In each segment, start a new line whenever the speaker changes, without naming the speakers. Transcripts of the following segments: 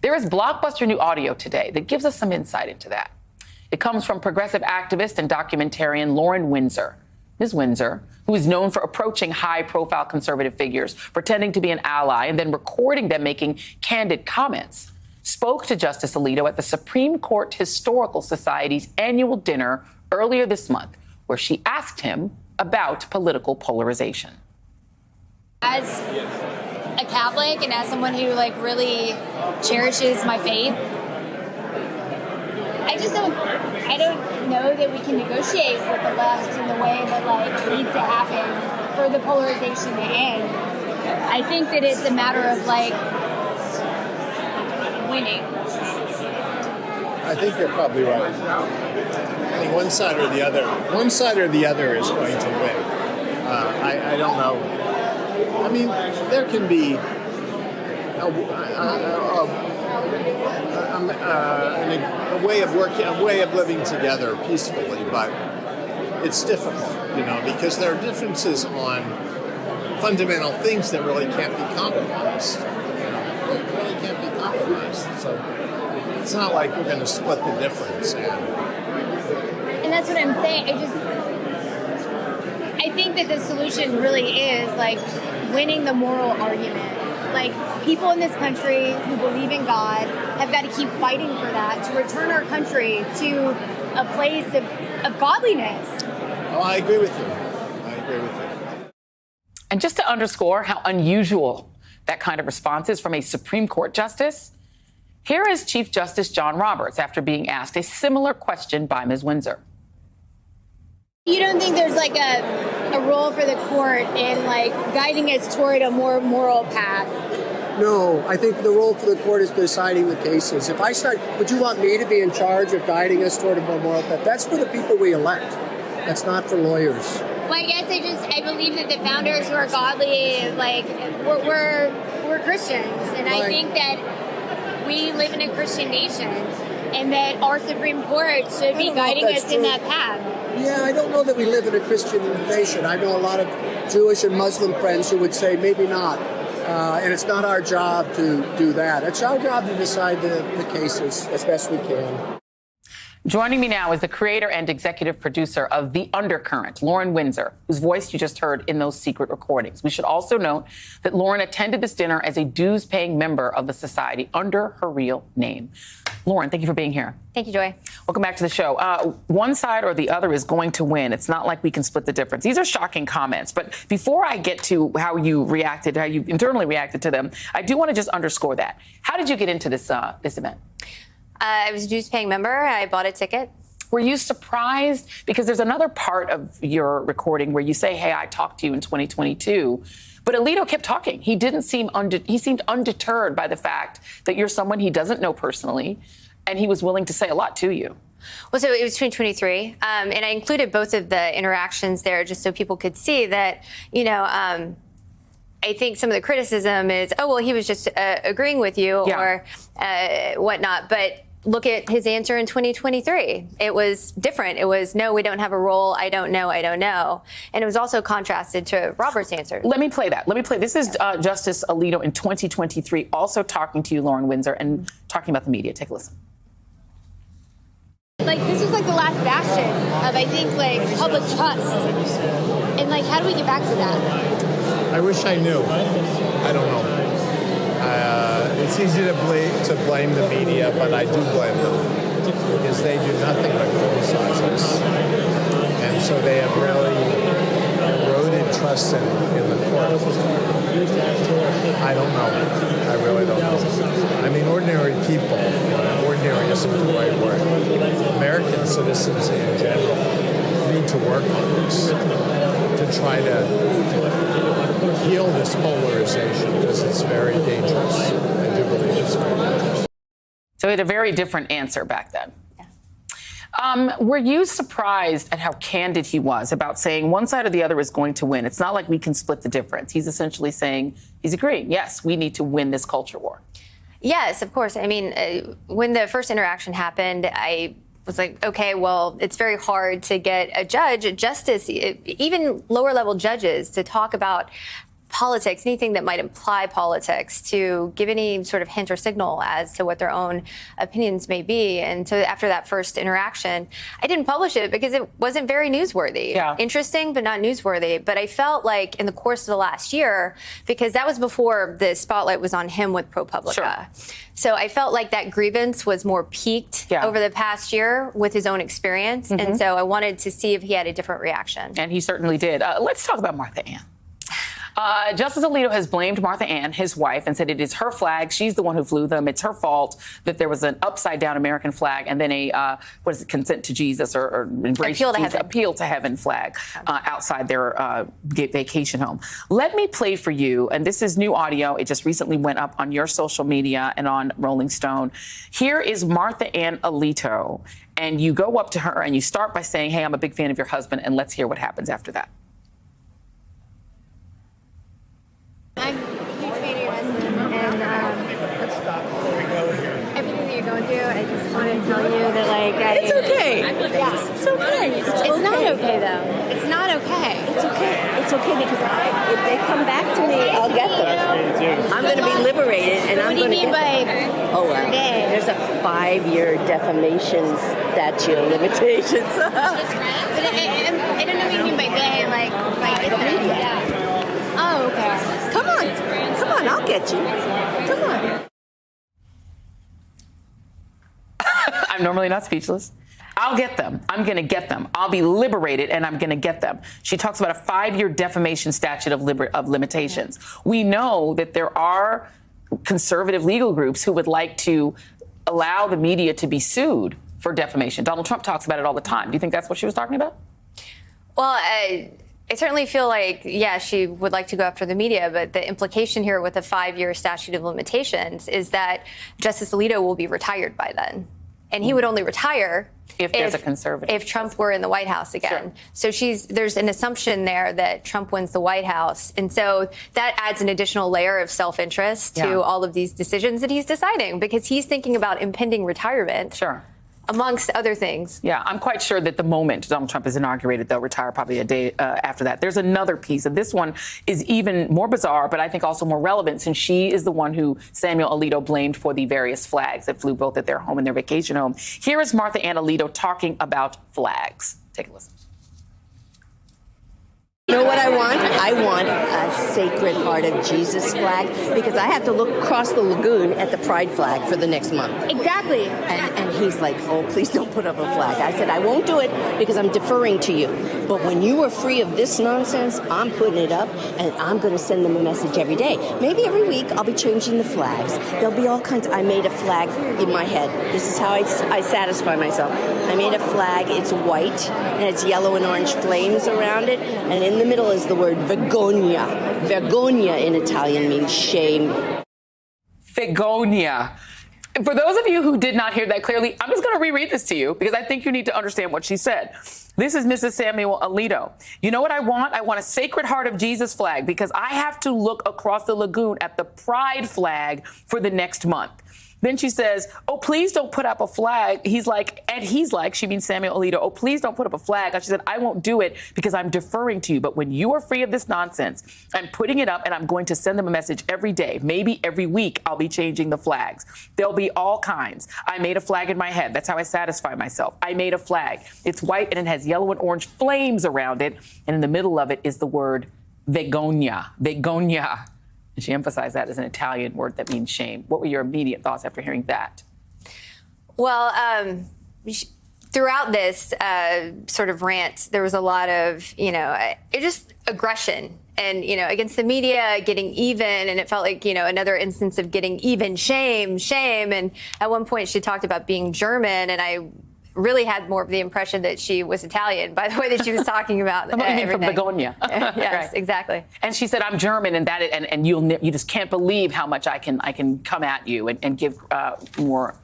There is blockbuster new audio today that gives us some insight into that. It comes from progressive activist and documentarian Lauren Windsor. Ms. Windsor, who is known for approaching high-profile conservative figures, pretending to be an ally, and then recording them making candid comments, spoke to Justice Alito at the Supreme Court Historical Society's annual dinner earlier this month, where she asked him about political polarization.
As a Catholic and as someone who really cherishes my faith, I don't know that we can negotiate with the left in the way that needs to happen for the polarization to end. I think that it's a matter of winning.
I think you're probably right. I think one side or the other is going to win. I don't know. I mean, there can be a way of working, a way of living together peacefully, but it's difficult, because there are differences on fundamental things that really can't be compromised. Really can't be compromised. So it's not like we're going to split the difference.
And that's what I'm saying. I think that the solution really is winning the moral argument. People in this country who believe in God have got to keep fighting for that to return our country to a place of godliness.
Oh, I agree with you.
And just to underscore how unusual that kind of response is from a Supreme Court justice, here is Chief Justice John Roberts after being asked a similar question by Ms. Windsor.
You don't think there's a role for the court in guiding us toward a more moral path?
No, I think the role for the court is deciding the cases. If I start, would you want me to be in charge of guiding us toward a more moral path? That's for the people we elect. That's not for lawyers.
Well, I guess I believe that the founders who are godly, we're Christians, and right. I think that we live in a Christian nation, and that our Supreme Court should be guiding us in that path.
Yeah, I don't know that we live in a Christian nation. I know a lot of Jewish and Muslim friends who would say maybe not. And it's not our job to do that. It's our job to decide the cases as best we can.
Joining me now is the creator and executive producer of The Undercurrent, Lauren Windsor, whose voice you just heard in those secret recordings. We should also note that Lauren attended this dinner as a dues-paying member of the society under her real name. Lauren, thank you for being here.
Thank you, Joy.
Welcome back to the show. One side or the other is going to win. It's not like we can split the difference. These are shocking comments. But before I get to how you internally reacted to them, I do want to just underscore that. How did you get into this event?
I was a dues-paying member. I bought a ticket.
Were you surprised? Because there's another part of your recording where you say, hey, I talked to you in 2022. But Alito kept talking. He didn't seem he seemed undeterred by the fact that you're someone he doesn't know personally, and he was willing to say a lot to you.
Well, so it was 2023, and I included both of the interactions there just so people could see that, I think some of the criticism is, oh, well, he was just agreeing with you or whatnot. But look at his answer in 2023. It was different. It was, no, we don't have a role. I don't know. And it was also contrasted to Robert's answer.
Let me play that. This is Justice Alito in 2023 also talking to you, Lauren Windsor, and talking about the media. Take a listen.
This was the last bastion of, I think, public trust. And how do we get back to that?
I wish I knew. I don't know. It's easy to blame the media, but I do blame them because they do nothing but criticize us. And so they have really eroded trust in the court. I don't know. I really don't know. I mean, ordinary people, ordinary isn't the right word. American citizens in general need to work on this to try to heal this polarization because it's very dangerous. I do believe it's very dangerous.
So he had a very different answer back then. Were you surprised at how candid he was about saying one side or the other is going to win? It's not like we can split the difference. He's essentially saying, he's agreeing, yes, we need to win this culture war.
Yes, of course. I mean, when the first interaction happened, I was like, okay, well, it's very hard to get a justice, even lower level judges to talk about politics, anything that might imply politics, to give any sort of hint or signal as to what their own opinions may be. And so after that first interaction, I didn't publish it because it wasn't very newsworthy.
Yeah.
Interesting, but not newsworthy. But I felt like in the course of the last year, because that was before the spotlight was on him with ProPublica.
Sure.
So I felt like that grievance was more peaked over the past year with his own experience. And so I wanted to see if he had a different reaction.
And he certainly did. Let's talk about Martha Ann. Justice Alito has blamed Martha Ann, his wife, and said it is her flag. She's the one who flew them. It's her fault that there was an upside-down American flag and then a, consent to Jesus or embrace Jesus, appeal to heaven flag outside their vacation home. Let me play for you, and this is new audio. It just recently went up on your social media and on Rolling Stone. Here is Martha Ann Alito, and you go up to her and you start by saying, hey, I'm a big fan of your husband, and let's hear what happens after that.
I'm a huge fan of your husband, and
Let's stop before we go here.
everything that you're going through, I just want to tell you that, like,
It's okay.
Yeah.
It's okay.
It's not okay, though. It's not okay.
It's okay. It's okay because if they come back to me, I'll get them. I'm going to be liberated, and I'm
What do you
going to
mean by
Oh, well.
gay?
There's a 5-year defamation statute of limitations.
But I don't know what you mean by gay, like in the media. Oh, okay.
Come on, I'll get you. Come on.
I'm normally not speechless. I'll get them. I'm going to get them. I'll be liberated, and I'm going to get them. She talks about a 5-year defamation statute of limitations. We know that there are conservative legal groups who would like to allow the media to be sued for defamation. Donald Trump talks about it all the time. Do you think that's what she was talking about?
Well, I certainly feel like, yeah, she would like to go after the media, but the implication here with a 5-year statute of limitations is that Justice Alito will be retired by then. And he would only retire
if there's a conservative.
If Trump were in the White House again.
Sure.
So there's an assumption there that Trump wins the White House. And so that adds an additional layer of self-interest to all of these decisions that he's deciding, because he's thinking about impending retirement.
Sure.
Amongst other things.
Yeah, I'm quite sure that the moment Donald Trump is inaugurated, they'll retire probably a day after that. There's another piece, and this one is even more bizarre, but I think also more relevant, since she is the one who Samuel Alito blamed for the various flags that flew both at their home and their vacation home. Here is Martha Ann Alito talking about flags. Take a listen.
You know what I want? I want a Sacred Heart of Jesus flag, because I have to look across the lagoon at the Pride flag for the next month.
Exactly.
And he's like, oh, please don't put up a flag. I said, I won't do it because I'm deferring to you. But when you are free of this nonsense, I'm putting it up, and I'm going to send them a message every day. Maybe every week I'll be changing the flags. There'll be all kinds. I made a flag in my head. This is how I satisfy myself. I made a flag. It's white, and it's yellow and orange flames around it. And in the middle is the word vergogna. Vergogna in Italian means shame.
Vergogna. For those of you who did not hear that clearly, I'm just going to reread this to you because I think you need to understand what she said. This is Mrs. Samuel Alito. You know what I want? I want a Sacred Heart of Jesus flag, because I have to look across the lagoon at the Pride flag for the next month. Then she says, oh, please don't put up a flag. He's like, she means Samuel Alito, oh, please don't put up a flag. And she said, I won't do it because I'm deferring to you. But when you are free of this nonsense, I'm putting it up, and I'm going to send them a message every day. Maybe every week I'll be changing the flags. There'll be all kinds. I made a flag in my head. That's how I satisfy myself. I made a flag. It's white, and it has yellow and orange flames around it. And in the middle of it is the word vergogna. Vergogna. And she emphasized that as an Italian word that means shame. What were your immediate thoughts after hearing that?
Well, throughout this sort of rant, there was a lot of, just aggression and, against the media, getting even. And it felt like, another instance of getting even, shame. And at one point she talked about being German, and I really had more of the impression that she was Italian by the way that she was talking about
everything. From Begonia.
Yes,
right.
Exactly.
And she said, I'm German, and you just can't believe how much I can come at you and give more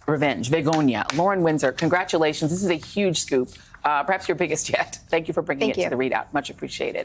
revenge. Begonia. Lauren Windsor, congratulations. This is a huge scoop, perhaps your biggest yet. Thank you for bringing it to the ReidOut. Much appreciated.